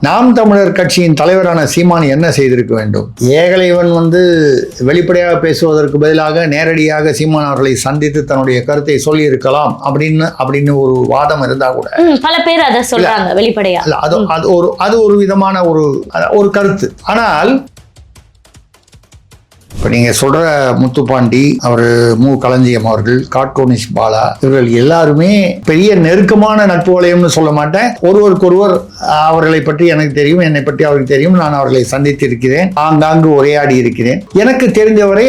நாம் தமிழர் கட்சியின் தலைவரான சீமான் என்ன செய்திருக்க வேண்டும்? ஏகலைவன் வெளிப்படையாக பேசுவதற்கு பதிலாக நேரடியாக சீமான் அவர்களை சந்தித்து தன்னுடைய கருத்தை சொல்லி இருக்கலாம் அப்படின்னு ஒரு வாதம் இருந்தா கூட பல பேர் அதை சொல்றாங்க வெளிப்படையா. அது ஒரு விதமான ஒரு கருத்து. ஆனால் இப்போ நீங்கள் சொல்கிற முத்துப்பாண்டி, அவர் மு களஞ்சியம் அவர்கள், கார்ட்டூனிஸ்ட் பாலா, இவர்கள் எல்லாருமே பெரிய நெருக்கமான நட்பு வளையம்னு சொல்ல மாட்டேன். ஒருவருக்கொருவர் அவர்களை பற்றி எனக்கு தெரியும், என்னை பற்றி அவருக்கு தெரியும். நான் அவர்களை சந்தித்து இருக்கிறேன், ஆங்காங்கு உரையாடி இருக்கிறேன். எனக்கு தெரிந்தவரை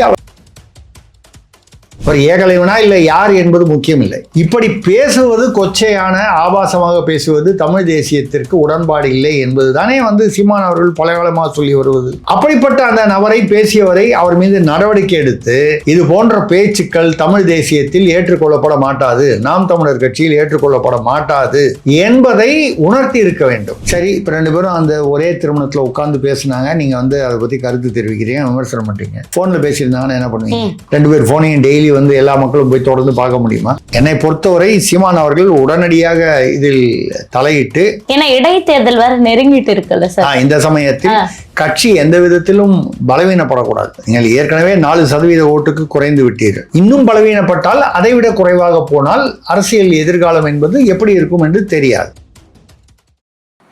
அவர் ஏகலைவனா இல்லை யார் என்பது முக்கியம் இல்லை. இப்படி பேசுவது, கொச்சையான ஆபாசமாக பேசுவது தமிழ் தேசியத்திற்கு உடன்பாடு இல்லை என்பது தானே சீமான் அவர்கள் பல காலமாக சொல்லி வருவது. அப்படிப்பட்ட அந்த நபரை, பேசியவரை அவர் மீது நடவடிக்கை எடுத்து இது போன்ற பேச்சுக்கள் தமிழ் தேசியத்தில் ஏற்றுக்கொள்ளப்பட மாட்டாது, நாம் தமிழர் கட்சியில் ஏற்றுக்கொள்ளப்பட மாட்டாது என்பதை உணர்த்தி இருக்க வேண்டும். சரி, இப்ப 2 பேரும் அந்த ஒரே திருமணத்துல உட்கார்ந்து பேசினாங்க, நீங்க அதை பத்தி கருத்து தெரிவிக்கிறீங்க, விமர்சனம் பண்றீங்க. போன்ல பேசியிருந்தாங்கன்னா என்ன பண்ணுவீங்க? 2 பேர் போனையும் டெய்லி எல்லா மக்களும் போய் தொடர்ந்து பார்க்க முடியுமா? என்னை பொறுத்தவரை சீமான் அவர்கள் உடனடியாக இதில் தலையிட்டு, ஏன்னா இடைத்தேர்தல் வேற நெருங்கிட்டு இருக்குல்ல சார், இந்த சமயத்தில் கட்சி எந்த விதத்திலும் பலவீனப்படக்கூடாது. நீங்கள் ஏற்கனவே 4% ஓட்டுக்கு குறைந்து விட்டீர்கள். இன்னும் பலவீனப்பட்டால், அதைவிட குறைவாக போனால் அரசியல் எதிர்காலம் என்பது எப்படி இருக்கும் என்று தெரியாது.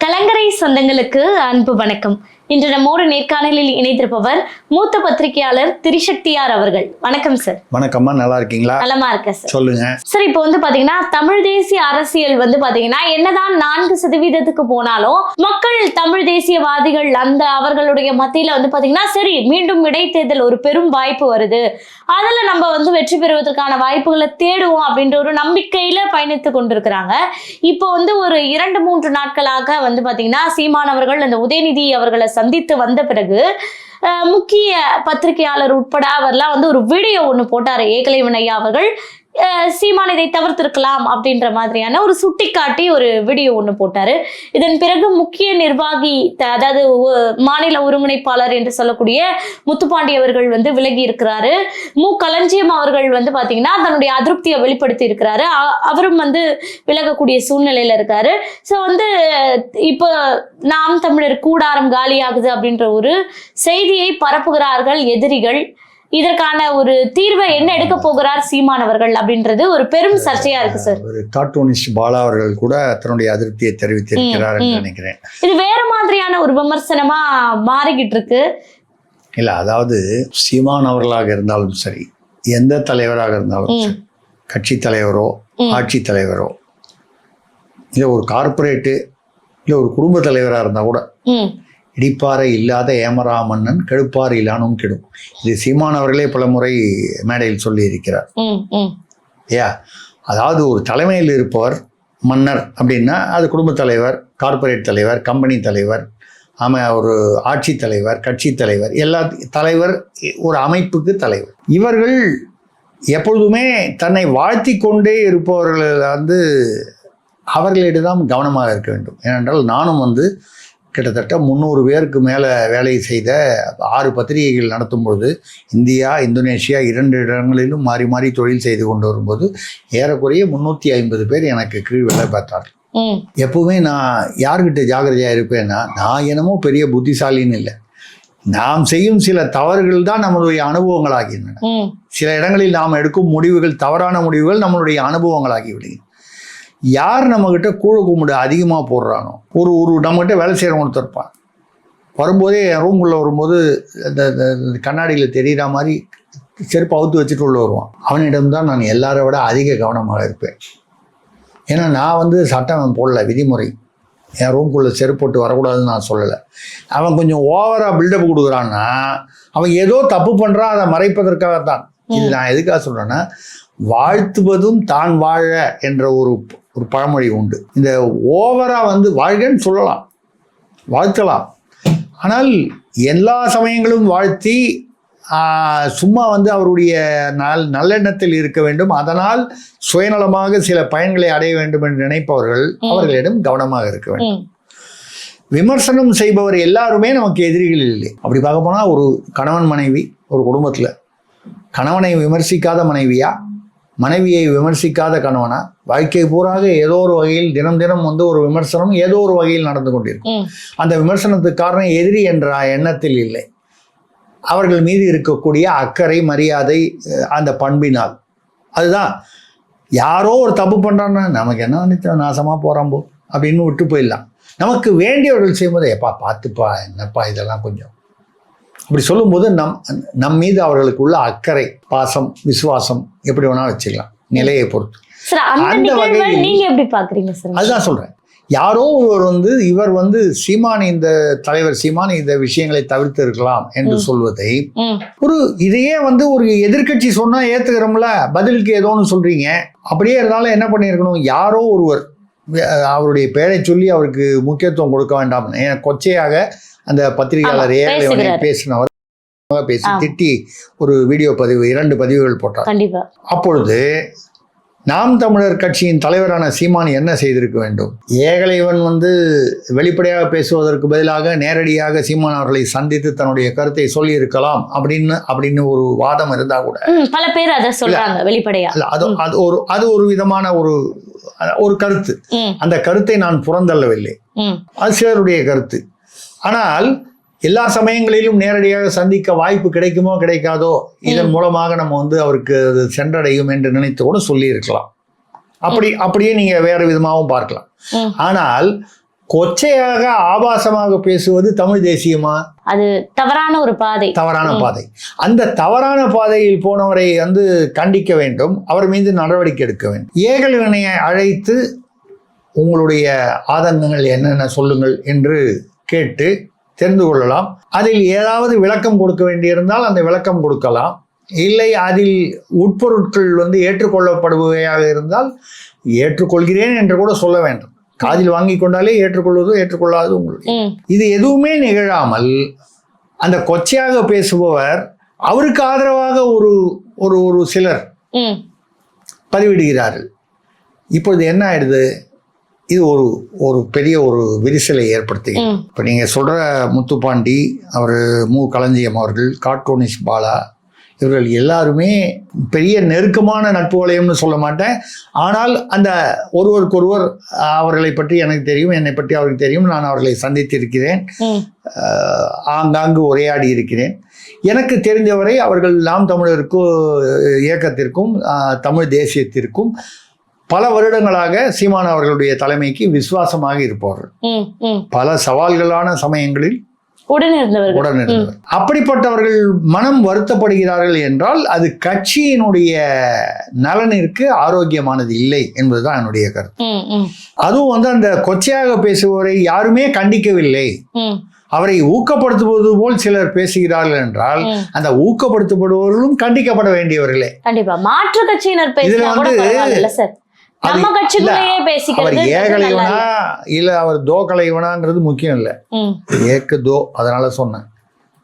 கலங்கரை சொந்தங்களுக்கு அன்பு வணக்கம். இன்று நம்மோடு நேர்காணலில் இணைந்திருப்பவர் மூத்த பத்திரிகையாளர் திரிசக்தியார் அவர்கள். வணக்கம் சார். வணக்கம்மா, நல்லா இருக்கீங்களா? நலமா இருக்கேன் சார். சொல்லுங்க சார். இப்போ பாத்தீங்கன்னா தமிழ் தேசிய அரசியல் பாத்தீங்கன்னா என்னதான் 4% போனாலும் மக்கள் தமிழ் தேசியவாதிகள் அவர்களுடைய மத்தியில பாத்தீங்கன்னா சரி, மீண்டும் இடைத்தேர்தல் ஒரு பெரும் வாய்ப்பு வருது, அதுல நம்ம வெற்றி பெறுவதற்கான வாய்ப்புகளை தேடுவோம் அப்படின்ற ஒரு நம்பிக்கையில பயணித்து கொண்டிருக்கிறாங்க. இப்போ ஒரு 2-3 நாட்களாக பாத்தீங்கன்னா சீமான் அவர்கள் அந்த உதயநிதி அவர்களை சந்தித்து வந்த பிறகு முக்கிய பத்திரிகையாளர் உட்பட அவர்லாம் ஒரு வீடியோ ஒண்ணு போட்டாரு. ஏகலைவன் ஐயா அவர்கள் சீமான் இதை தவிர்த்திருக்கலாம் அப்படின்ற மாதிரியான ஒரு சுட்டிக்காட்டி ஒரு வீடியோ ஒண்ணு போட்டாரு. இதன் பிறகு முக்கிய நிர்வாகி, அதாவது மாநில ஒருங்கிணைப்பாளர் என்று சொல்லக்கூடிய முத்துப்பாண்டி அவர்கள் விலகி இருக்கிறாரு. மு களஞ்சியம் அவர்கள் பாத்தீங்கன்னா தன்னுடைய அதிருப்தியை வெளிப்படுத்தி இருக்கிறாரு. அவரும் விலகக்கூடிய சூழ்நிலையில இருக்காரு. ஸோ இப்போ நாம் தமிழர் கூடாரம் காலியாகுது அப்படின்ற ஒரு செய்தியை பரப்புகிறார்கள் எதிரிகள். இதற்கான ஒரு தீர்வை என்ன எடுக்க போகிறார் சீமான் அவர்கள் அப்படின்றது ஒரு பெரும் சர்ச்சையா இருக்கு சார். ஒரு கார்ட்டூனிஸ்ட் பாலா அவர்கள் கூட தன்னுடைய அதிருப்தியை தெரிவித்திருக்கிறார் என்று நினைக்கிறேன். இது வேற மாதிரியான ஒரு விமர்சனமா மாறிக்கிட்டு இருக்கு. இல்ல, அதாவது சீமான் அவர்களாக இருந்தாலும் சரி, எந்த தலைவராக இருந்தாலும் சரி, கட்சி தலைவரோ ஆட்சி தலைவரோ, இல்ல ஒரு கார்பரேட்டு, இல்ல ஒரு குடும்ப தலைவராக இருந்தா கூட, இடிப்பாறை இல்லாத ஏமரா மன்னன் கெடுப்பாறை இல்லானும் கெடும். இது சீமான் அவர்களே பல முறை மேடையில் சொல்லி இருக்கிறார். அதாவது ஒரு தலைமையில் இருப்பவர் மன்னர் அப்படின்னா அது குடும்ப தலைவர், கார்பரேட் தலைவர், கம்பெனி தலைவர், ஒரு ஆட்சி தலைவர், கட்சி தலைவர், எல்லா தலைவர், ஒரு அமைப்புக்கு தலைவர். இவர்கள் எப்பொழுதுமே தன்னை வாழ்த்தி கொண்டே இருப்பவர்கள் அவர்களிடம் கவனமாக இருக்க வேண்டும். ஏனென்றால் நானும் கிட்டத்தட்ட 300 பேருக்கு மேலே வேலை செய்த 6 பத்திரிகைகள் நடத்தும் பொழுது இந்தியா, இந்தோனேஷியா 2 இடங்களிலும் மாறி மாறி தொழில் செய்து கொண்டு வரும்போது ஏறக்குறைய 350 பேர் எனக்கு கீழ் வேலை பார்த்தார்கள். எப்பவுமே நான் யார்கிட்ட ஜாகிரதையாக இருப்பேன்னா, நான் என்னமோ பெரிய புத்திசாலின்னு இல்லை, நாம் செய்யும் சில தவறுகள் தான் நம்மளுடைய அனுபவங்களாகின்றன. சில இடங்களில் நாம் எடுக்கும் முடிவுகள், தவறான முடிவுகள் நம்மளுடைய அனுபவங்களாகி விடுகின்றன. யார் நம்மகிட்ட கூழ கும்பிடு அதிகமாக போடுறானோ, ஒரு நம்மகிட்ட வேலை செய்கிறவங்க இருப்பான், வரும்போதே என் ரூம்குள்ளே வரும்போது இந்த கண்ணாடியில் தெரிகிற மாதிரி செருப்பு அவுத்து வச்சுட்டு உள்ள வருவான். அவனிடம்தான் நான் எல்லாரை விட அதிக கவனமாக இருப்பேன். ஏன்னா நான் சட்டம் போடல, விதிமுறை. என் ரூம்குள்ளே செருப்பு போட்டு வரக்கூடாதுன்னு நான் சொல்லலை. அவன் கொஞ்சம் ஓவராக பில்டப் கொடுக்குறான்னா அவன் ஏதோ தப்பு பண்ணுறான், அதை மறைப்பதற்காகத்தான். இது நான் எதுக்காக சொல்கிறேன்னா, வாழ்த்துவதும் தான் வாழ என்ற ஒரு பழமொழி உண்டு. இந்த ஓவரா வாழ்கன்னு சொல்லலாம், வாழ்த்தலாம். ஆனால் எல்லா சமயங்களும் வாழ்த்தி சும்மா அவருடைய நல்லெண்ணத்தில் இருக்க வேண்டும், அதனால் சுயநலமாக சில பயன்களை அடைய வேண்டும் என்று நினைப்பவர்கள் அவர்களிடம் கவனமாக இருக்க வேண்டும். விமர்சனம் செய்பவர் எல்லாருமே நமக்கு எதிரிகள் இல்லை. அப்படி பார்க்க போனால் ஒரு கணவன் மனைவி ஒரு குடும்பத்தில் கணவனை விமர்சிக்காத மனைவியா, மனைவியை விமர்சிக்காத கணவனா, வாழ்க்கை பூராக ஏதோ ஒரு வகையில் தினம் தினம் வந்து ஒரு விமர்சனம் ஏதோ ஒரு வகையில் நடந்து கொண்டிருக்கும். அந்த விமர்சனத்துக்கு காரணம் எதிரி என்ற எண்ணத்தில் இல்லை, அவர்கள் மீது இருக்கக்கூடிய அக்கறை, மரியாதை, அந்த பண்பினால். அதுதான். யாரோ ஒரு தப்பு பண்ணுறான்னா நமக்கு என்ன நினைச்சோம், நாசமாக போகிறாம்போ அப்படின்னு விட்டு போயிடலாம். நமக்கு வேண்டியவர்கள் செய்யும்போது எப்பா பார்த்துப்பா, என்னப்பா இதெல்லாம் கொஞ்சம் அப்படி சொல்லும்போது நம் மீது அவர்களுக்கு உள்ள அக்கறை, பாசம், விசுவாசம் எப்படி வேணாலும் வச்சுக்கலாம், நிலையை பொறுத்து. அந்த வகையில் நீங்க எப்படி பாக்குறீங்க சார்? அதுதான் சொல்றேன். யாரோ ஒருவர் வந்து இவர் வந்து சீமான், இந்த தலைவர் சீமான் இந்த விஷயங்களை தவிர்த்து இருக்கலாம் என்று சொல்வதை ஒரு இதையே வந்து ஒரு எதிர்கட்சி சொன்னா ஏத்துக்கிறோம்ல, பதிலுக்கு ஏதோ ஒன்று சொல்றீங்க. அப்படியே இருந்தாலும் என்ன பண்ணியிருக்கணும், யாரோ ஒருவர் அவருடைய பெயரை சொல்லி அவருக்கு முக்கியத்துவம் கொடுக்க வேண்டாம், கொச்சையாக அந்த பத்திரிகையாளர் ஏகலைவனை பேசினவர் பேசி திட்டி ஒரு வீடியோ பதிவு, 2 பதிவுகள் போட்டார். அப்பொழுது நாம் தமிழர் கட்சியின் தலைவரான சீமான் என்ன செய்திருக்க வேண்டும்? ஏகலைவன் வந்து வெளிப்படையாக பேசுவதற்கு பதிலாக நேரடியாக சீமான் அவர்களை சந்தித்து தன்னுடைய கருத்தை சொல்லி இருக்கலாம் அப்படின்னு ஒரு வாதம் இருந்தா கூட பல பேர் அதை சொல்றாங்க வெளிப்படையா. அது ஒரு விதமான ஒரு கருத்து. அந்த கருத்தை நான் புறந்தள்ளவில்லை, அது சிலருடைய கருத்து. ஆனால் எல்லா சமயங்களிலும் நேரடியாக சந்திக்க வாய்ப்பு கிடைக்குமோ கிடைக்காதோ, இதன் மூலமாக நம்ம வந்து அவருக்கு அது சென்றடையும் என்று நினைத்து கூட சொல்லி இருக்கலாம். அப்படியே நீங்க வேற விதமாகவும் பார்க்கலாம். ஆனால் கொச்சையாக ஆபாசமாக பேசுவது தமிழ் தேசியமா? அது தவறான ஒரு பாதை, தவறான பாதை. அந்த தவறான பாதையில் போனவரை வந்து கண்டிக்க வேண்டும், அவர் மீது நடவடிக்கை எடுக்க வேண்டும். ஏகலைவனை அழைத்து உங்களுடைய ஆதங்கங்கள் என்னென்ன சொல்லுங்கள் என்று கேட்டு தெரிந்து கொள்ளலாம். அதில் ஏதாவது விளக்கம் கொடுக்க வேண்டியிருந்தால் அந்த விளக்கம் கொடுக்கலாம். இல்லை அதில் உட்பொருட்கள் வந்து ஏற்றுக்கொள்ளப்படுபவையாக இருந்தால் ஏற்றுக்கொள்கிறேன் என்று கூட சொல்ல வேண்டும். காதில் வாங்கி கொண்டாலே ஏற்றுக்கொள்வதோ ஏற்றுக்கொள்ளாதோ உங்களுக்கு. இது எதுவுமே நிகழாமல் அந்த கொச்சையாக பேசுபவர் அவருக்கு ஆதரவாக ஒரு சிலர் பதிவிடுகிறார்கள். இப்பொழுது என்ன ஆயிடுது, இது ஒரு பெரிய ஒரு விரிசலை ஏற்படுத்தி. இப்போ நீங்கள் சொல்கிற முத்துப்பாண்டி, அவர் களஞ்சியம் அவர்கள், கார்ட்டூனிஸ்ட் பாலா, இவர்கள் எல்லாருமே பெரிய நெருக்கமான நட்பு வளையம்னு சொல்ல மாட்டேன். ஆனால் அந்த ஒருவருக்கொருவர் அவர்களை பற்றி எனக்கு தெரியும், என்னை பற்றி அவருக்கு தெரியும். நான் அவர்களை சந்தித்திருக்கிறேன், ஆங்காங்கு உரையாடி இருக்கிறேன். எனக்கு தெரிந்தவரை அவர்கள் நாம் தமிழருக்கும் இயக்கத்திற்கும் தமிழ் தேசியத்திற்கும் பல வருடங்களாக சீமான் அவர்களுடைய தலைமைக்கு விசுவாசமாக இருப்பவர்கள். பல சவால்களான சமயங்களில் உடனிருந்தவர். அப்படிப்பட்டவர்கள் மனம் வருத்தப்படுகிறார்கள் என்றால் அது கட்சியினுடைய நலனிற்கு ஆரோக்கியமானது இல்லை என்பதுதான் என்னுடைய கருத்து. அதுவும் வந்து அந்த கொச்சையாக பேசுபவரை யாருமே கண்டிக்கவில்லை, அவரை ஊக்கப்படுத்துவது போல் சிலர் பேசுகிறார்கள் என்றால் அந்த ஊக்கப்படுத்தப்படுபவர்களும் கண்டிக்கப்பட வேண்டியவர்களே. கண்டிப்பா மாற்று கட்சியினர் அவர் ஏகலைவனா இல்ல அவர் கலைவனான்றது முக்கியம் இல்லை, ஏக்கு தோ, அதனால சொன்னேன்,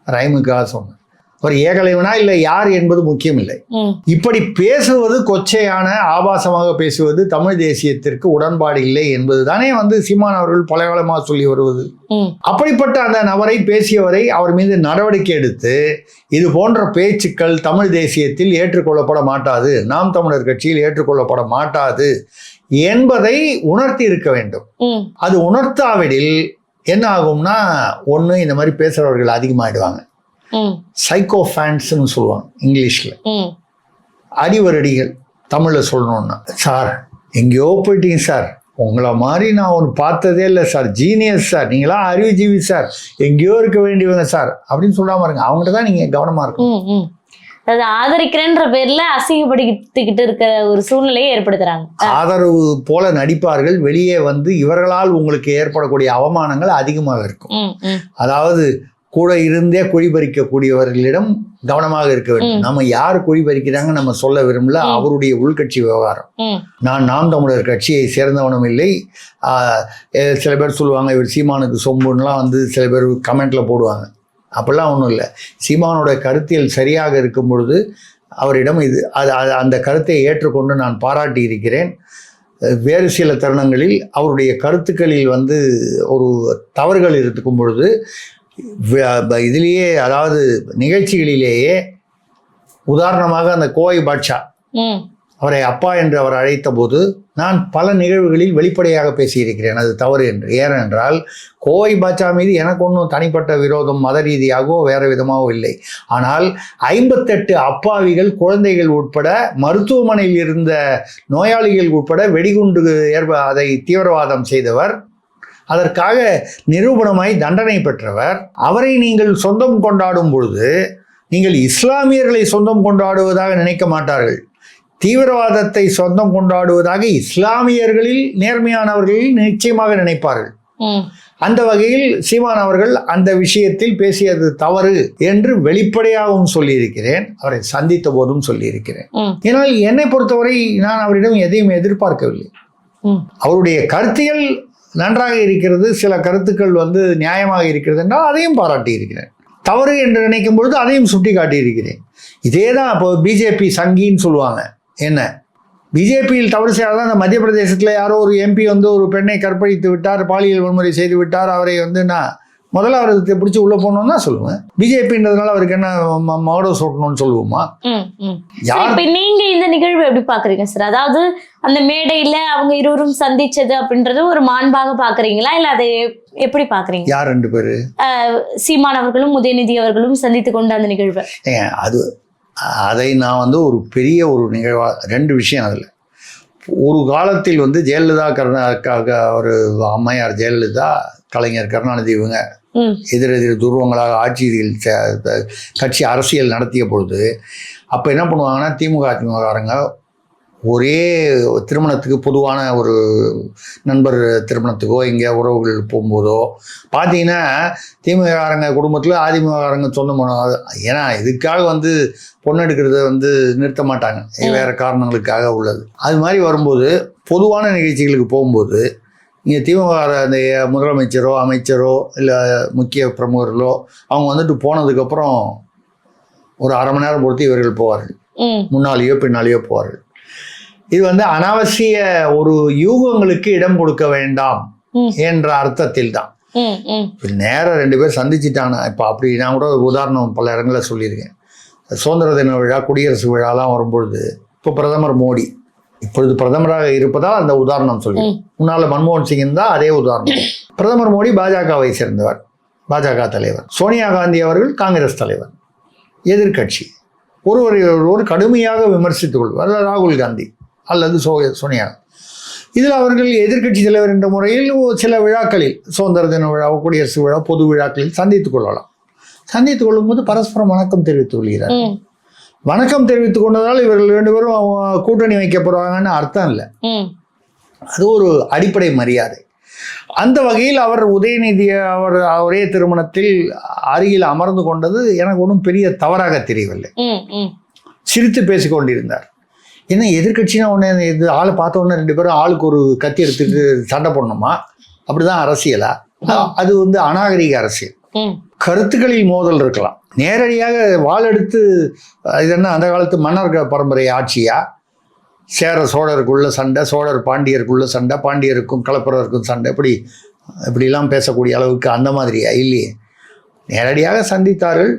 ரைமுக்காக சொன்னேன். அவர் ஏகலைவனா இல்ல யார் என்பது முக்கியம் இல்லை. இப்படி பேசுவது, கொச்சையான ஆபாசமாக பேசுவது தமிழ் தேசியத்திற்கு உடன்பாடு இல்லை என்பது தானே வந்து சீமான் அவர்கள் பல காலமாக சொல்லி வருவது. அப்படிப்பட்ட அந்த நபரை, பேசியவரை அவர் மீது நடவடிக்கை எடுத்து இது போன்ற பேச்சுக்கள் தமிழ் தேசியத்தில் ஏற்றுக்கொள்ளப்பட மாட்டாது, நாம் தமிழர் கட்சியில் ஏற்றுக்கொள்ளப்பட மாட்டாது என்பதை உணர்த்தி இருக்க வேண்டும். அது உணர்த்தாவிடில் என்ன ஆகும்னா, ஒண்ணு இந்த மாதிரி பேசுறவர்கள் அதிகமாயிடுவாங்க. சைக்கோ ஃபேன்ஸ்னு சொல்லுவாங்க இங்கிலீஷ்ல, அடிவரடிகள் தமிழ்ல சொல்லணும்னா. சார் எங்கேயோ போயிட்டீங்க சார், உங்களை மாதிரி நான் ஒன்று பார்த்ததே இல்லை சார், ஜீனியஸ் சார், நீங்களாம் அறிவுஜீவி சார், எங்கேயோ இருக்க வேண்டியவங்க சார் அப்படின்னு சொல்லாம இருங்க. அவங்கள்ட்ட தான் நீங்க கவனமா இருக்கணும். அது ஆதரிக்கிறேன்ற பேர்ல அசிங்கப்படுத்திக்கிட்டு இருக்கிற ஒரு சூழ்நிலையை ஏற்படுத்துறாங்க. ஆதரவு போல நடிப்பார்கள், வெளியே வந்து இவர்களால் உங்களுக்கு ஏற்படக்கூடிய அவமானங்கள் அதிகமாக இருக்கும். அதாவது கூட இருந்தே குழி பறிக்கக்கூடியவர்களிடம் கவனமாக இருக்க வேண்டும். நம்ம யார் குழி பறிக்கிறாங்க நம்ம சொல்ல விரும்பல, அவருடைய உள்கட்சி விவகாரம். நான் நாம் தமிழர் கட்சியை சேர்ந்தவனும் இல்லை. சில பேர் சொல்லுவாங்க இவர் சீமானுக்கு சொம்புன்னெலாம் வந்து சில பேர் கமெண்ட்ல போடுவாங்க. அப்படிலாம் ஒன்றும் இல்லை. சீமானோட கருத்தியல் சரியாக இருக்கும் பொழுது அவரிடம் அந்த கருத்தை ஏற்றுக்கொண்டு நான் பாராட்டி இருக்கிறேன். வேறு சில தருணங்களில் அவருடைய கருத்துக்களில் வந்து ஒரு தவறுகள் இருக்கும் பொழுது இதிலேயே, அதாவது நிகழ்ச்சிகளிலேயே, உதாரணமாக அந்த கோவை பாட்ஷா அவரை அப்பா என்று அவர் அழைத்த போது நான் பல நிகழ்வுகளில் வெளிப்படையாக பேசியிருக்கிறேன் அது தவறு என்று. ஏனென்றால் கோவை பாட்சா மீது எனக்கு ஒன்றும் தனிப்பட்ட விரோதம் மத ரீதியாகவோ வேறு விதமாகவோ இல்லை. ஆனால் 58 அப்பாவிகள் குழந்தைகள் உட்பட மருத்துவமனையில் இருந்த நோயாளிகள் உட்பட வெடிகுண்டு அதை தீவிரவாதம் செய்தவர், அதற்காக நிரூபணமாய் தண்டனை பெற்றவர். அவரை நீங்கள் சொந்தம் கொண்டாடும் பொழுது நீங்கள் இஸ்லாமியர்களை சொந்தம் கொண்டாடுவதாக நினைக்க மாட்டார்கள். தீவிரவாதத்தை சொந்தம் கொண்டாடுவதாக இஸ்லாமியர்களில் நேர்மையானவர்களில் நிச்சயமாக நினைப்பார்கள். அந்த வகையில் சீமான் அவர்கள் அந்த விஷயத்தில் பேசியது தவறு என்று வெளிப்படையாகவும் சொல்லியிருக்கிறேன், அவரை சந்தித்த போதும் சொல்லியிருக்கிறேன். ஏன்னால் என்னை பொறுத்தவரை நான் அவரிடம் எதையும் எதிர்பார்க்கவில்லை. அவருடைய கருத்தியல் நன்றாக இருக்கிறது, சில கருத்துக்கள் நியாயமாக இருக்கிறது என்றால் அதையும் பாராட்டி இருக்கிறேன். தவறு என்று நினைக்கும் பொழுது அதையும் சுட்டி காட்டியிருக்கிறேன். இதே தான் இப்போ பிஜேபி சங்கின்னு சொல்லுவாங்க. என்ன பிஜேபியில் தவறு செய்யாதான் அந்த மத்திய பிரதேசத்தில் யாரோ ஒரு எம்பி ஒரு பெண்ணை கற்பழித்து விட்டார், பாலியல் வன்முறை செய்து விட்டார், அவரை நான் முதல்ல அவருக்கு பிடிச்சி உள்ள போகணும்னு தான் சொல்லுவேன். பிஜேபின்றதுனால அவருக்கு என்ன மோடோ சோட்டணும்னு சொல்லுவோமா? நீங்க இந்த நிகழ்வு எப்படி பாக்குறீங்க சார்? அதாவது அந்த மேடையில அவங்க இருவரும் சந்திச்சது அப்படின்றது ஒரு மாண்பாக பாக்குறீங்களா, இல்ல அதை எப்படி பாக்குறீங்க? யார் 2 பேரு? சீமான் அவர்களும் உதயநிதி அவர்களும் சந்தித்து கொண்ட அந்த நிகழ்வு. அதை நான் ஒரு பெரிய ஒரு நிகழ்வா 2 விஷயம். அதில் ஒரு காலத்தில் ஜெயலலிதா ஒரு அம்மையார் ஜெயலலிதா, கலைஞர் கருணாநிதி இவங்க எதிரெதிர் துருவங்களாக ஆட்சியில் கட்சி அரசியல் நடத்திய பொழுது அப்போ என்ன பண்ணுவாங்கன்னா திமுக அதிமுககாரங்க ஒரே திருமணத்துக்கு பொதுவான ஒரு நண்பர் திருமணத்துக்கோ இங்கே உறவுகள் போகும்போதோ பார்த்தீங்கன்னா திமுககாரங்க குடும்பத்தில் அதிமுககாரங்க சொந்தம் பண்ணுவாங்க. ஏன்னா இதுக்காக பொண்ணு எடுக்கிறத நிறுத்த மாட்டாங்க, வேறு காரணங்களுக்காக உள்ளது. அது மாதிரி வரும்போது பொதுவான நிகழ்ச்சிகளுக்கு போகும்போது இங்கே திமுக அந்த முதலமைச்சரோ அமைச்சரோ இல்லை முக்கிய பிரமுகர்களோ அவங்க போனதுக்கப்புறம் ஒரு அரை மணி நேரம் பொறுத்து இவர்கள் போவார்கள், முன்னாலேயோ பின்னாலேயோ போவார்கள். இது அனாவசிய ஒரு யூகங்களுக்கு இடம் கொடுக்க வேண்டாம் என்ற அர்த்தத்தில் தான். நேரம் 2 பேர் சந்திச்சுட்டாங்க. இப்போ அப்படி நான் கூட உதாரணம் பல இடங்களில் சொல்லியிருக்கேன். சுதந்திர தின விழா, குடியரசு விழாலாம் வரும்பொழுது இப்போ பிரதமர் மோடி இப்பொழுது பிரதமராக இருப்பதால் அந்த உதாரணம் சொல்லி, முன்னால் மன்மோகன் சிங் தான் அதே உதாரணம். பிரதமர் மோடி பாஜகவை சேர்ந்தவர், பாஜக தலைவர். சோனியா காந்தி அவர்கள் காங்கிரஸ் தலைவர், எதிர்கட்சி. ஒருவர் கடுமையாக விமர்சித்துக் கொள்வார், ராகுல் காந்தி அல்லது சோனியா. இதில் அவர்கள் எதிர்கட்சி தலைவர் என்ற முறையில் சில விழாக்களில், சுதந்திர தின விழா, குடியரசு விழா, பொது விழாக்களில் சந்தித்துக் கொள்ளலாம். சந்தித்துக் கொள்ளும்போது பரஸ்பரம் வணக்கம் தெரிவித்துக் கொள்கிறார். வணக்கம் தெரிவித்துக் கொண்டதால் இவர்கள் 2 பேரும் கூட்டணி வைக்க போறாங்கன்னு அர்த்தம் இல்லை. அது ஒரு அடிப்படை மரியாதை. அந்த வகையில் அவர் உதயநிதி ஒரே திருமணத்தில் அருகில் அமர்ந்து கொண்டது எனக்கு ஒன்றும் பெரிய தவறாக தெரியவில்லை. சிரித்து பேசிக்கொண்டிருந்தார். என்ன எதிர்கட்சினா ஒன்று இது ஆளை பார்த்த உடனே 2 பேரும் ஆளுக்கு ஒரு கத்தி எடுத்துட்டு சண்டை போடணுமா? அப்படிதான் அரசியலா? அது அநாகரிக அரசியல். கருத்துக்களில் மோதல் இருக்கலாம், நேரடியாக வாள் எடுத்து இது என்ன அந்த காலத்து மன்னர் பரம்பரை ஆட்சியா? சேர சோழருக்குள்ள சண்டை, சோழர் பாண்டியருக்குள்ள சண்டை, பாண்டியருக்கும் கலப்பரருக்கும் சண்டை, இப்படிலாம் பேசக்கூடிய அளவுக்கு அந்த மாதிரியா? இல்லையே, நேரடியாக சந்தித்தார்கள்,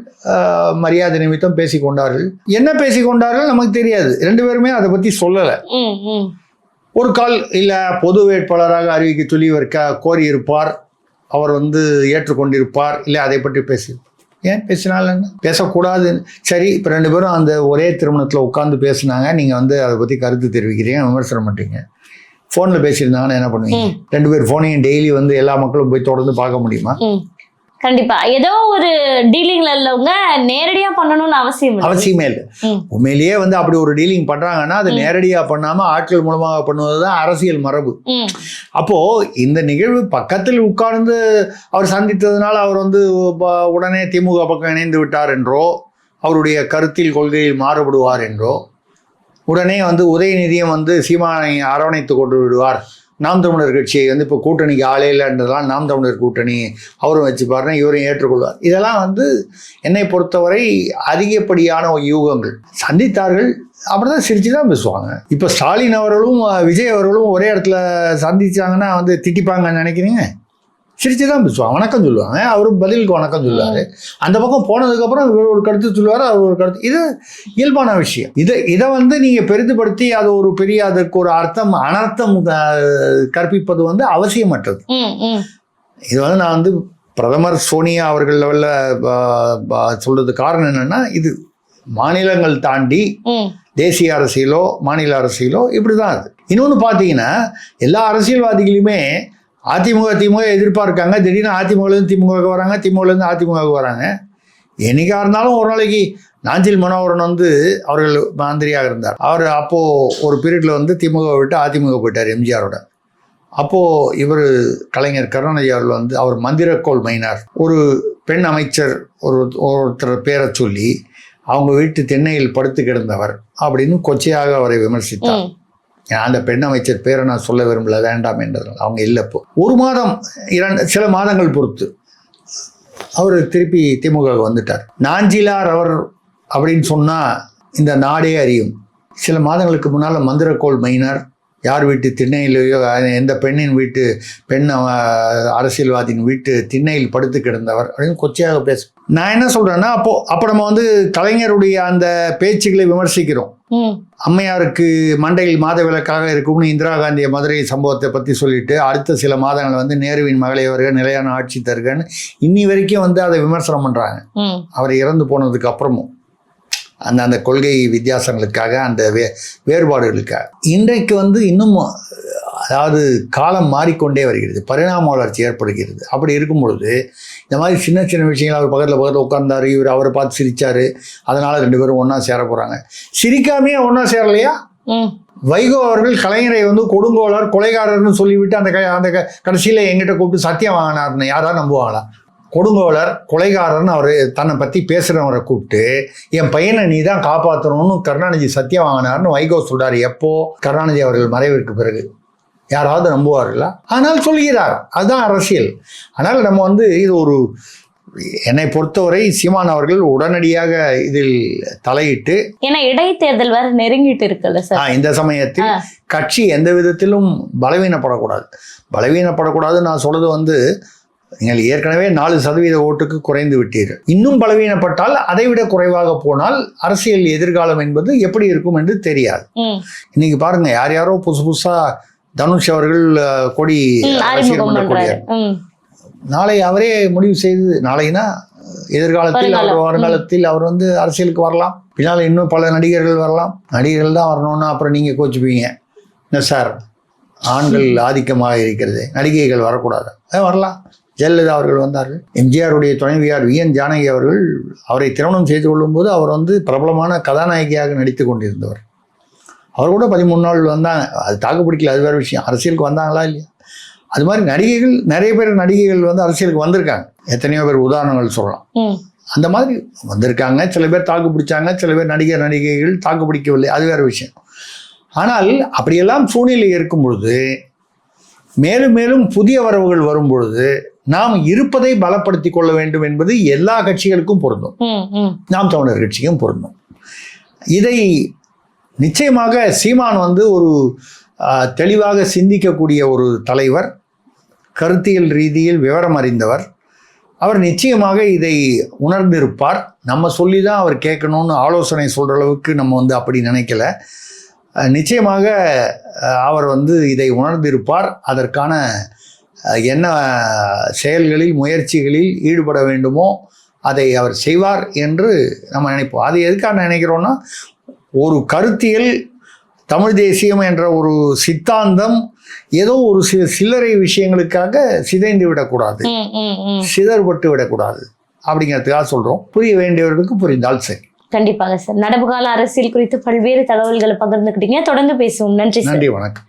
மரியாதை நிமித்தம் பேசிக்கொண்டார்கள். என்ன பேசிக்கொண்டார்கள் நமக்கு தெரியாது. 2 பேருமே அதை பற்றி சொல்லலை. ஒரு கால் இல்லை பொது வேட்பாளராக அறிவிக்க சொல்லி இவர் கோரியிருப்பார், அவர் ஏற்றுக்கொண்டிருப்பார், இல்லை அதை பற்றி பேசியிருப்பார். ஏன் பேசினாலும் என்ன, பேசக்கூடாது. சரி, இப்போ 2 பேரும் அந்த ஒரே திருமணத்தில் உட்காந்து பேசினாங்க, நீங்கள் அதை பற்றி கருத்து தெரிவிக்கிறீங்க, விமர்சனம் பண்ணுறீங்க. ஃபோனில் பேசியிருந்தாங்கன்னா என்ன பண்ணுவீங்க? 2 பேர் ஃபோனையும் டெய்லி எல்லா மக்களும் போய் தொடர்ந்து பார்க்க முடியுமா? கண்டிப்பா ஏதோ ஒரு டீலிங்ல உள்ளவங்க நேரடியா பண்ணணும்னு அவசியமே இல்லை. உண்மையிலேயே அப்படி ஒரு டீலிங் பண்றாங்கன்னா அது நேரடியா பண்ணாம ஆட்கள் மூலமாக பண்ணுவதுதான் அரசியல் மரபு. அப்போ இந்த நிகழ்வு பக்கத்தில் உட்கார்ந்து அவர் சந்தித்ததுனால அவர் உடனே திமுக பக்கம் இணைந்து விட்டார் என்றோ, அவருடைய கருத்தில் கொள்கையில் மாறுபடுவார் என்றோ, உடனே உதயநிதியம் சீமானை அரவணைத்து கொண்டு விடுவார், நாம் தமிழர் கட்சியை இப்போ கூட்டணிக்கு ஆளே இல்லைன்றதெல்லாம் நாம் தமிழர் கூட்டணி அவரும் வச்சுப்பாருன்னா இவரையும் ஏற்றுக்கொள்வார். இதெல்லாம் என்னை பொறுத்தவரை அதிகப்படியான யூகங்கள். சந்தித்தார்கள், அப்படிதான் சிரிச்சு தான் பேசுவாங்க. இப்போ ஸ்டாலின் அவர்களும் விஜய் அவர்களும் ஒரே இடத்துல சந்திச்சாங்கன்னா திட்டிப்பாங்கன்னு நினைக்கிறீங்க? சிரிச்சு தான் பேசுவாங்க, வணக்கம் சொல்லுவாங்க, அவரும் பதிலுக்கு வணக்கம் சொல்லுவார். அந்த பக்கம் போனதுக்கப்புறம் இவர் ஒரு கருத்து சொல்லுவார், அவர் ஒரு கருத்து. இது இயல்பான விஷயம். இதை வந்து நீங்கள் பெரிதுபடுத்தி அது ஒரு பெரிய அதற்கு ஒரு அனர்த்தம் கற்பிப்பது வந்து அவசியமற்றது. இது வந்து நான் வந்து பிரதமர் சோனியா அவர்கள் லெவலில் சொல்றது காரணம் என்னன்னா, இது மாநிலங்கள் தாண்டி தேசிய அரசியலோ மாநில அரசியலோ இப்படிதான் அது. இன்னொன்று பார்த்தீங்கன்னா, எல்லா அரசியல்வாதிகளுமே திமுக எதிர்பார்க்காங்க, திடீர்னு அதிமுகலேருந்து திமுகவுக்கு வராங்க, திமுகலேருந்து அதிமுகவுக்கு வராங்க. என்னைக்கா இருந்தாலும் ஒரு நாளைக்கு நாஞ்சில் மனோகரன் வந்து அவர்கள் மந்திரியாக இருந்தார். அவர் அப்போது ஒரு பீரியடில் வந்து திமுக விட்டு அதிமுக போயிட்டார் எம்ஜிஆரோட. அப்போது இவர் கலைஞர் கருணாநிதி அவர்கள் வந்து அவர் மந்திரக்கோள் மைனார் ஒரு பெண் அமைச்சர் ஒருத்தர் பேரை சொல்லி அவங்க வீட்டு திண்ணையில் படுத்து கிடந்தவர் அப்படின்னு கொச்சையாக அவரை விமர்சித்தார். அந்த பெண் அமைச்சர் பேரை நான் சொல்ல விரும்பல, வேண்டாம் என்றால் அவங்க இல்லை. இப்போ ஒரு மாதம் சில மாதங்கள் பொறுத்து அவர் திருப்பி திமுக வந்துட்டார். நாஞ்சிலார் அவர் அப்படின்னு சொன்னால் இந்த நாடே அறியும். சில மாதங்களுக்கு முன்னால் மந்திரக்கோள் மைனார் யார் வீட்டு திண்ணையிலேயோ, எந்த பெண்ணின் வீட்டு அரசியல்வாதியின் வீட்டு திண்ணையில் படுத்து கிடந்தவர் அப்படின்னு கொச்சையாக பேச. நான் என்ன சொல்றேன்னா, அப்போ நம்ம வந்து கலைஞருடைய அந்த பேச்சுக்களை விமர்சிக்கிறோம். அம்மையாருக்கு மண்டையில் மாதவிலக்காக இருக்கும்னு இந்திரா காந்தி மதுரை சம்பவத்தை பற்றி சொல்லிட்டு அடுத்த சில மாதங்கள் வந்து நேருவின் மகளை அவர்கள் நிலையான ஆட்சி தருகன்னு இன்னி வரைக்கும் வந்து அதை விமர்சனம் பண்றாங்க. அவர் இறந்து போனதுக்கு அப்புறமும் அந்த கொள்கை வித்தியாசங்களுக்காக, அந்த வேறுபாடுகளுக்காக. இன்றைக்கு வந்து இன்னும் அதாவது காலம் மாறிக்கொண்டே வருகிறது, பரிணாம வளர்ச்சி ஏற்படுகிறது. அப்படி இருக்கும் பொழுது இந்த மாதிரி சின்ன சின்ன விஷயங்கள், அவர் பக்கத்தில் உட்கார்ந்தாரு, இவர் அவரை பார்த்து சிரிச்சாரு, அதனால 2 பேரும் ஒன்றா சேர போகிறாங்க. சிரிக்காமையே ஒன்றா சேரலையா? வைகோ அவர்கள் கலைஞரை வந்து கொடுங்கோலர் கொலைகாரர்னு சொல்லிவிட்டு அந்த கடைசியில் எங்கிட்ட கூப்பிட்டு சத்தியம் வாங்கினார்னு யாராவது நம்புவாங்களா? கொடுங்கோலர் கொலைகாரர்னு அவர் தன்னை பற்றி பேசுகிறவரை கூப்பிட்டு என் பையனை நீ தான் காப்பாற்றணும்னு கருணாநிதி சத்தியம் வாங்கினார்னு வைகோ சொல்கிறார். எப்போ? கருணாநிதி அவர்கள் மறைவிற்கு பிறகு. யாராவது நம்புவார்களா? ஆனால் சொல்கிறார். அதுதான் அரசியல். ஆனால் நம்ம வந்து இது ஒரு, என்னை பொறுத்தவரை சீமான் அவர்கள் உடனடியாக இதில் தலையிட்டு, ஏன்னா இடைத்தேர்தல் வேற நெருங்கிட்டு இருக்குல்ல சார், இந்த சமயத்தில் கட்சி எந்த விதத்திலும் பலவீனப்படக்கூடாது. நான் சொல்றது வந்து, நீங்கள் ஏற்கனவே 4% ஓட்டுக்கு குறைந்து விட்டீர்கள். இன்னும் பலவீனப்பட்டால் அதை விட குறைவாக போனால் அரசியல் எதிர்காலம் என்பது எப்படி இருக்கும் என்று தெரியாது. இன்னைக்கு பாருங்க, யாரோ புதுசா தனுஷ் அவர்கள் கொடி அரசியல் பண்ணக்கூடியார். நாளை அவரே முடிவு செய்து, நாளைனா எதிர்காலத்தில் வருங்காலத்தில் அவர் வந்து அரசியலுக்கு வரலாம். பின்னால் இன்னும் பல நடிகர்கள் வரலாம். நடிகர்கள் தான் வரணும்னா அப்புறம் நீங்க கோச்சுப்பீங்க, என்ன சார் ஆண்கள் ஆதிக்கமாக இருக்கிறது, நடிகைகள் வரக்கூடாது. வரலாம். ஜெயலலிதா அவர்கள் வந்தார்கள். எம்ஜிஆருடைய துணைவியார் VN ஜானகி அவர்கள் அவரை திருமணம் செய்து கொள்ளும் போது அவர் வந்து பிரபலமான கதாநாயகியாக நடித்து கொண்டிருந்தவர். அவர் கூட 13 நாள் வந்தாங்க. அது தாக்கு பிடிக்கல, அது வேறு விஷயம். அரசியலுக்கு வந்தாங்களா இல்லையா? அது மாதிரி நடிகைகள், நிறைய பேர் நடிகைகள் வந்து அரசியலுக்கு வந்திருக்காங்க. எத்தனையோ பேர் உதாரணங்கள் சொல்லலாம். அந்த மாதிரி வந்திருக்காங்க. சில பேர் தாக்கு பிடிச்சாங்க, சில பேர் நடிகைகள் தாக்கு பிடிக்கவில்லை, அது வேறு விஷயம். ஆனால் அப்படியெல்லாம் சூழ்நிலை இருக்கும் பொழுது, மேலும் மேலும் புதிய வரவுகள் வரும் பொழுது நாம் இருப்பதை பலப்படுத்திக் கொள்ள வேண்டும் என்பது எல்லா கட்சிகளுக்கும் பொருந்தும். நாம் தமிழர் கட்சிக்கும் பொருந்தும். இதை நிச்சயமாக சீமான் வந்து ஒரு தெளிவாக சிந்திக்கக்கூடிய ஒரு தலைவர், கருத்தியல் ரீதியில் விவரம் அறிந்தவர். அவர் நிச்சயமாக இதை உணர்ந்திருப்பார். நம்ம சொல்லி தான் அவர் கேட்கணும்னு ஆலோசனை சொல்கிற அளவுக்கு நம்ம வந்து அப்படி நினைக்கல. நிச்சயமாக அவர் வந்து இதை உணர்ந்திருப்பார். அதற்கான என்ன செயல்களில் முயற்சிகளில் ஈடுபட வேண்டுமோ அதை அவர் செய்வார் என்று நம்ம நினைப்போம். அது எதுக்காக நினைக்கிறோன்னா, ஒரு கருத்தியல், தமிழ் தேசியம் என்ற ஒரு சித்தாந்தம் ஏதோ ஒரு சில்லறை விஷயங்களுக்காக சிதைந்து விடக்கூடாது, சிதறுபட்டு விடக்கூடாது அப்படிங்கிறதுக்காக சொல்றோம். புரிய வேண்டியவர்களுக்கு புரிந்தால் சரி. கண்டிப்பாக சார். நடப்பு கால அரசியல் குறித்து பல்வேறு தகவல்களை பகிர்ந்துக்கிட்டீங்க. தொடர்ந்து பேசுவோம். நன்றி. நன்றி, வணக்கம்.